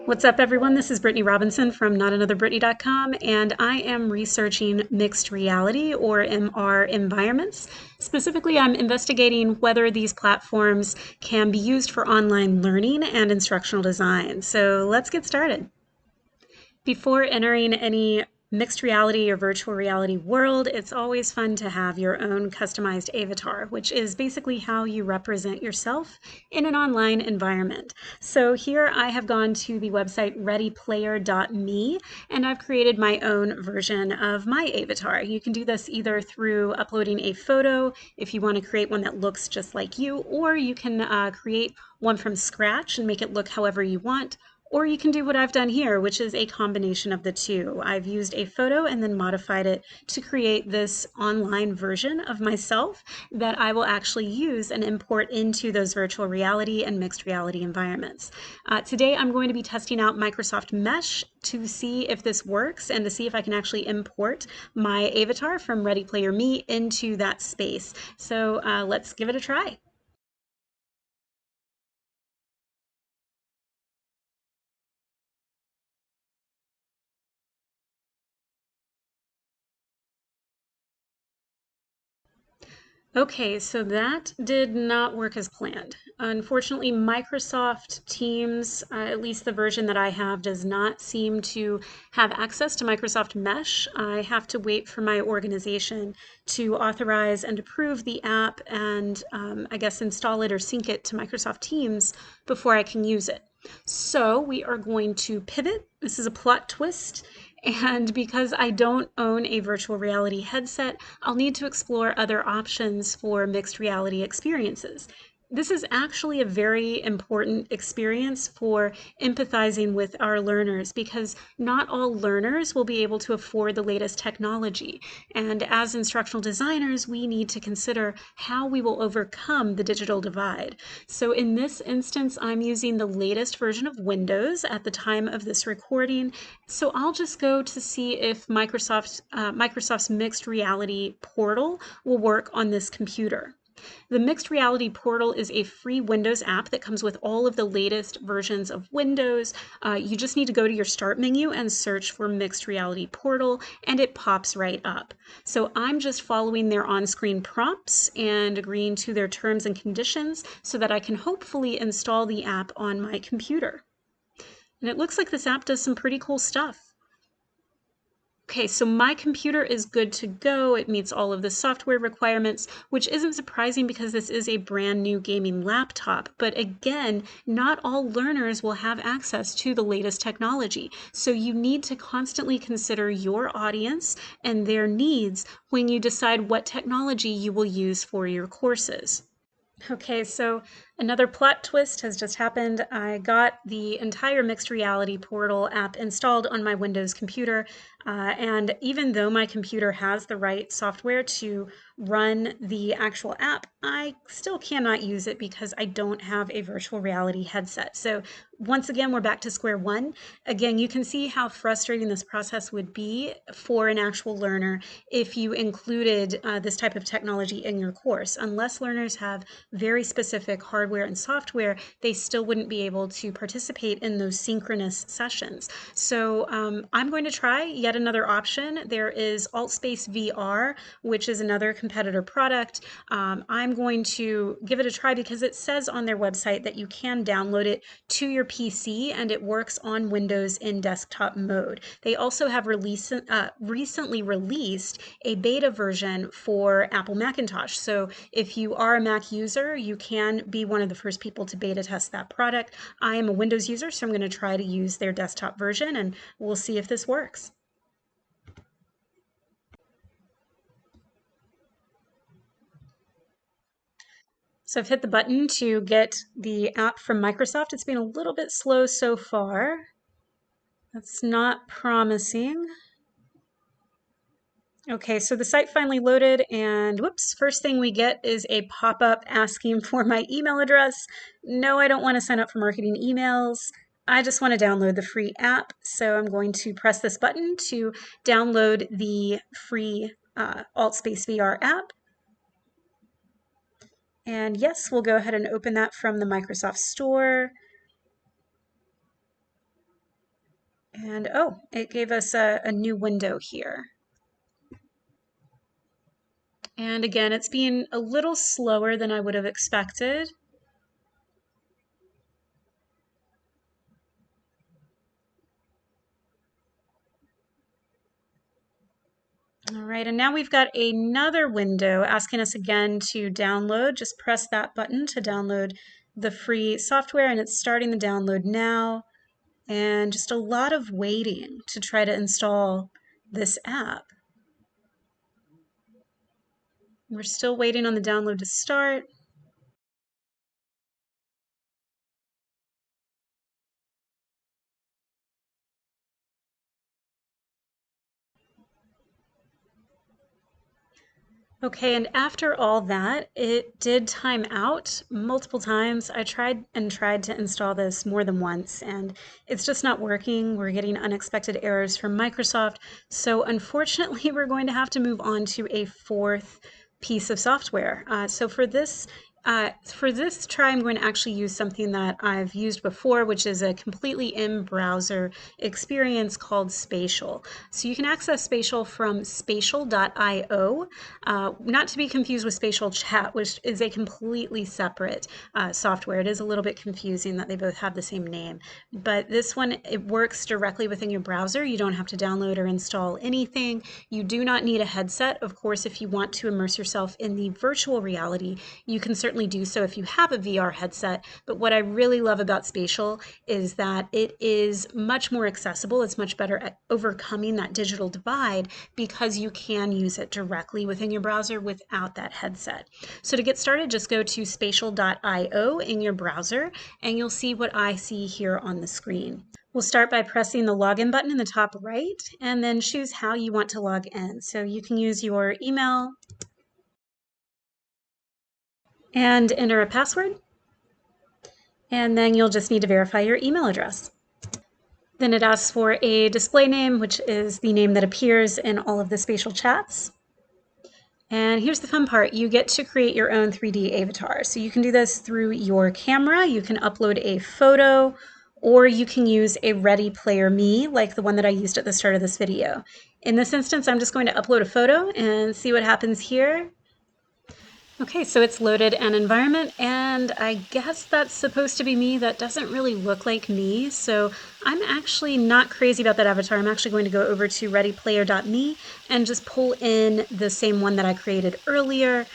What's up, everyone? This is Brittany Robinson from NotAnotherBrittany.com, and I am researching mixed reality or MR environments. Specifically, I'm investigating whether these platforms can be used for online learning and instructional design. So let's get started. Before entering any mixed reality or virtual reality world, it's always fun to have your own customized avatar, which is basically how you represent yourself in an online environment. So here I have gone to the website readyplayer.me and I've created my own version of my avatar. You can do this either through uploading a photo if you want to create one that looks just like you, or you can create one from scratch and make it look however you want. Or you can do what I've done here, which is a combination of the two. I've used a photo and then modified it to create this online version of myself that I will actually use and import into those virtual reality and mixed reality environments. Today, I'm going to be testing out Microsoft Mesh to see if this works and to see if I can actually import my avatar from Ready Player Me into that space. So let's give it a try. Okay, so that did not work as planned. Unfortunately, Microsoft Teams, at least the version that I have, does not seem to have access to Microsoft Mesh. I have to wait for my organization to authorize and approve the app and I guess install it or sync it to Microsoft Teams before I can use it. So we are going to pivot. This is a plot twist. And because I don't own a virtual reality headset, I'll need to explore other options for mixed reality experiences. This is actually a very important experience for empathizing with our learners because not all learners will be able to afford the latest technology. And as instructional designers, we need to consider how we will overcome the digital divide. So in this instance, I'm using the latest version of Windows at the time of this recording. So I'll just go to see if Microsoft's mixed reality portal will work on this computer. The Mixed Reality Portal is a free Windows app that comes with all of the latest versions of Windows. You just need to go to your Start menu and search for Mixed Reality Portal, and it pops right up. So I'm just following their on-screen prompts and agreeing to their terms and conditions so that I can hopefully install the app on my computer. And it looks like this app does some pretty cool stuff. Okay, so my computer is good to go. It meets all of the software requirements, which isn't surprising because this is a brand new gaming laptop. But again, not all learners will have access to the latest technology. So you need to constantly consider your audience and their needs when you decide what technology you will use for your courses. Okay, so another plot twist has just happened. I got the entire mixed reality portal app installed on my Windows computer, and even though my computer has the right software to run the actual app, I still cannot use it because I don't have a virtual reality headset. So once again, we're back to square one. Again, you can see how frustrating this process would be for an actual learner if you included this type of technology in your course. Unless learners have very specific hardware and software, they still wouldn't be able to participate in those synchronous sessions. So I'm going to try yet another option. There is AltSpace VR, which is another competitor product. I'm going to give it a try because it says on their website that you can download it to your PC and it works on Windows in desktop mode. They also have recently released a beta version for Apple Macintosh. So if you are a Mac user, you can be one of the first people to beta test that product. I am a Windows user, so I'm going to try to use their desktop version and we'll see if this works. So I've hit the button to get the app from Microsoft. It's been a little bit slow so far. That's not promising. Okay, so the site finally loaded and whoops, first thing we get is a pop-up asking for my email address. No, I don't want to sign up for marketing emails. I just want to download the free app, so I'm going to press this button to download the free AltSpace VR app. And yes, we'll go ahead and open that from the Microsoft Store. And oh, it gave us a new window here. And again, it's being a little slower than I would have expected. All right, and now we've got another window asking us again to download. Just press that button to download the free software, and it's starting the download now. And just a lot of waiting to try to install this app. We're still waiting on the download to start. Okay, and after all that, it did time out multiple times. I tried to install this more than once, and it's just not working. We're getting unexpected errors from Microsoft. So unfortunately, we're going to have to move on to a fourth piece of software. So for this try, I'm going to actually use something that I've used before, which is a completely in-browser experience called Spatial. So you can access Spatial from spatial.io, not to be confused with Spatial Chat, which is a completely separate software. It is a little bit confusing that they both have the same name, but this one, it works directly within your browser. You don't have to download or install anything. You do not need a headset. Of course, if you want to immerse yourself in the virtual reality, you can certainly do so if you have a VR headset. But what I really love about Spatial is that it is much more accessible. It's much better at overcoming that digital divide because you can use it directly within your browser without that headset. So to get started, just go to spatial.io in your browser and you'll see what I see here on the screen. We'll start by pressing the login button in the top right and then choose how you want to log in. So you can use your email and enter a password. And then you'll just need to verify your email address. Then it asks for a display name, which is the name that appears in all of the spatial chats. And here's the fun part. You get to create your own 3D avatar. So you can do this through your camera. You can upload a photo, or you can use a Ready Player Me, like the one that I used at the start of this video. In this instance, I'm just going to upload a photo and see what happens here. Okay, so it's loaded an environment, and I guess that's supposed to be me. That doesn't really look like me, so I'm actually not crazy about that avatar. I'm actually going to go over to readyplayer.me and just pull in the same one that I created earlier.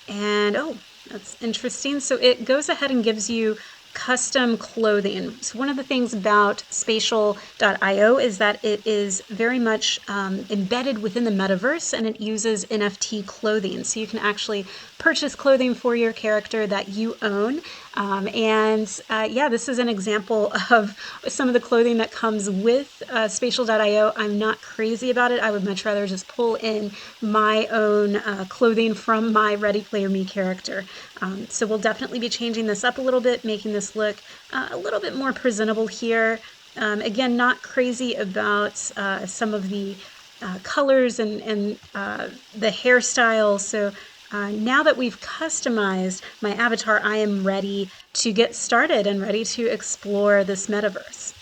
And oh, that's interesting. So it goes ahead and gives you custom clothing. So one of the things about spatial.io is that it is very much embedded within the metaverse, and it uses NFT clothing. So you can actually purchase clothing for your character that you own. Yeah, this is an example of some of the clothing that comes with spatial.io. I'm not crazy about it. I would much rather just pull in my own clothing from my Ready Player Me character. So we'll definitely be changing this up a little bit, making this look a little bit more presentable here. Again, not crazy about some of the colors and the hairstyle. So now that we've customized my avatar, I am ready to get started and ready to explore this metaverse.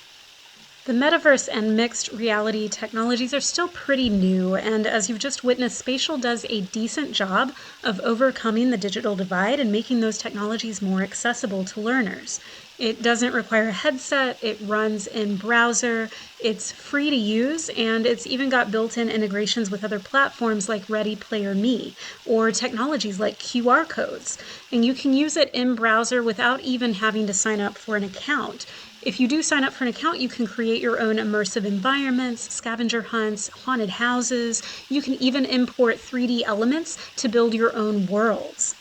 The metaverse and mixed reality technologies are still pretty new, and as you've just witnessed, Spatial does a decent job of overcoming the digital divide and making those technologies more accessible to learners. It doesn't require a headset, it runs in browser, it's free to use, and it's even got built-in integrations with other platforms like Ready Player Me or technologies like QR codes. And you can use it in browser without even having to sign up for an account. If you do sign up for an account, you can create your own immersive environments, scavenger hunts, haunted houses. You can even import 3D elements to build your own worlds.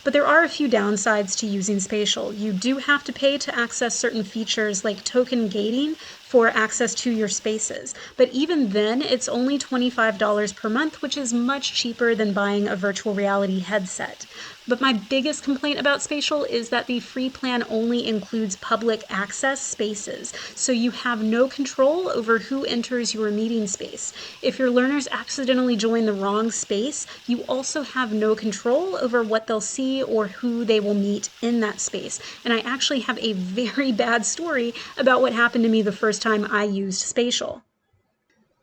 But there are a few downsides to using Spatial. You do have to pay to access certain features like token gating, for access to your spaces. But even then, it's only $25 per month, which is much cheaper than buying a virtual reality headset. But my biggest complaint about Spatial is that the free plan only includes public access spaces, so you have no control over who enters your meeting space. If your learners accidentally join the wrong space, you also have no control over what they'll see or who they will meet in that space. And I actually have a very bad story about what happened to me the first time I used Spatial.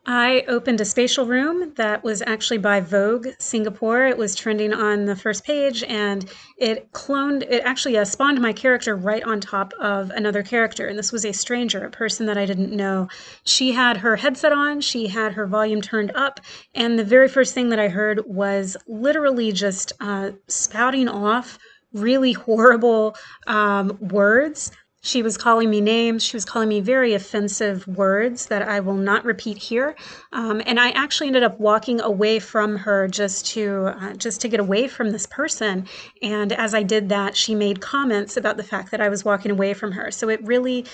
I opened a Spatial room that was actually by Vogue Singapore. It was trending on the first page, and it actually spawned my character right on top of another character. And this was a stranger, a person that I didn't know. She had her headset on, she had her volume turned up, and the very first thing that I heard was literally just spouting off really horrible words. She was calling me names. She was calling me very offensive words that I will not repeat here. And I actually ended up walking away from her just to get away from this person. And as I did that, she made comments about the fact that I was walking away from her. So it really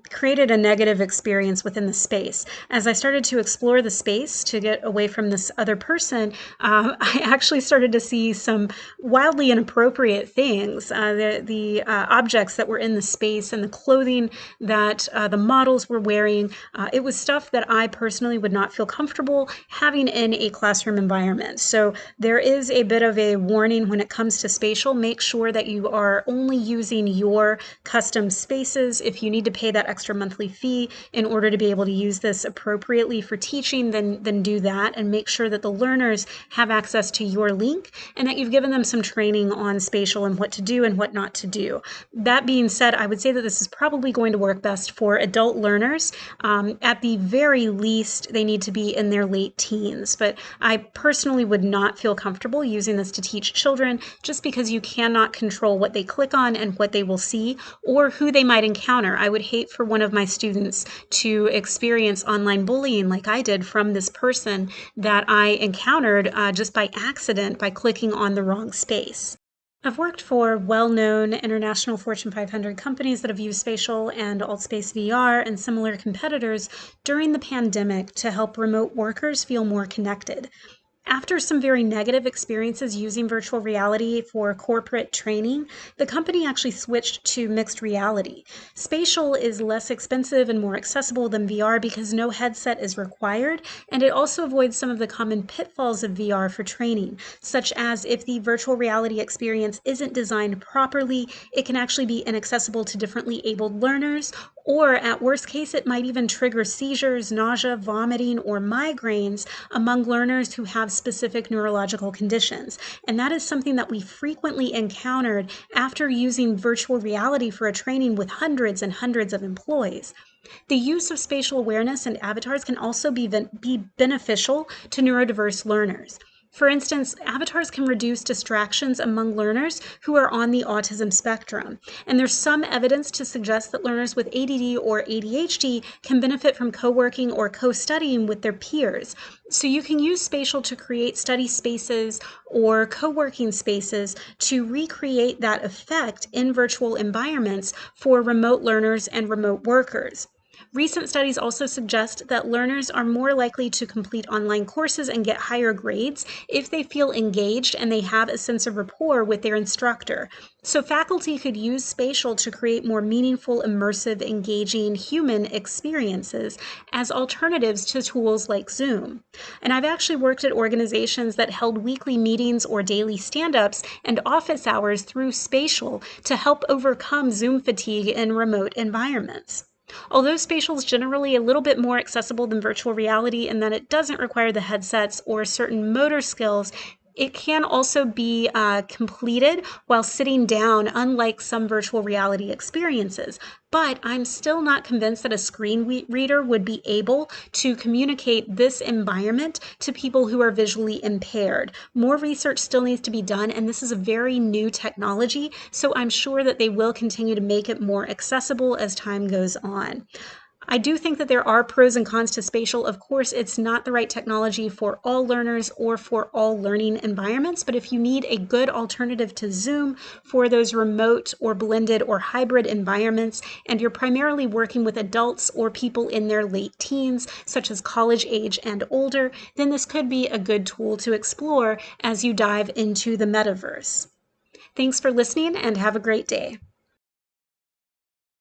created a negative experience within the space. As I started to explore the space to get away from this other person, I actually started to see some wildly inappropriate things. The objects that were in the space and the clothing that the models were wearing. It was stuff that I personally would not feel comfortable having in a classroom environment. So there is a bit of a warning when it comes to Spatial. Make sure that you are only using your custom spaces. If you need to pay that extra monthly fee in order to be able to use this appropriately for teaching, then do that, and make sure that the learners have access to your link and that you've given them some training on Spatial and what to do and what not to do. That being said, I would say that this is probably going to work best for adult learners. At the very least, they need to be in their late teens, but I personally would not feel comfortable using this to teach children just because you cannot control what they click on and what they will see or who they might encounter. I would hate for one of my students to experience online bullying like I did from this person that I encountered just by accident by clicking on the wrong space. I've worked for well-known international Fortune 500 companies that have used Spatial and AltSpace VR and similar competitors during the pandemic to help remote workers feel more connected. After some very negative experiences using virtual reality for corporate training, the company actually switched to mixed reality. Spatial is less expensive and more accessible than VR because no headset is required, and it also avoids some of the common pitfalls of VR for training, such as if the virtual reality experience isn't designed properly, it can actually be inaccessible to differently abled learners, or at worst case, it might even trigger seizures, nausea, vomiting, or migraines among learners who have specific neurological conditions. And that is something that we frequently encountered after using virtual reality for a training with hundreds and hundreds of employees. The use of spatial awareness and avatars can also be beneficial to neurodiverse learners. For instance, avatars can reduce distractions among learners who are on the autism spectrum. And there's some evidence to suggest that learners with ADD or ADHD can benefit from co-working or co-studying with their peers. So you can use Spatial to create study spaces or co-working spaces to recreate that effect in virtual environments for remote learners and remote workers. Recent studies also suggest that learners are more likely to complete online courses and get higher grades if they feel engaged and they have a sense of rapport with their instructor. So faculty could use Spatial to create more meaningful, immersive, engaging human experiences as alternatives to tools like Zoom. And I've actually worked at organizations that held weekly meetings or daily stand-ups and office hours through Spatial to help overcome Zoom fatigue in remote environments. Although Spatial is generally a little bit more accessible than virtual reality in that it doesn't require the headsets or certain motor skills, it can also be completed while sitting down, unlike some virtual reality experiences. But I'm still not convinced that a screen reader would be able to communicate this environment to people who are visually impaired. More research still needs to be done, and this is a very new technology, so I'm sure that they will continue to make it more accessible as time goes on. I do think that there are pros and cons to spatial. Of course, it's not the right technology for all learners or for all learning environments, but if you need a good alternative to Zoom for those remote or blended or hybrid environments, and you're primarily working with adults or people in their late teens, such as college age and older, then this could be a good tool to explore as you dive into the metaverse. Thanks for listening and have a great day.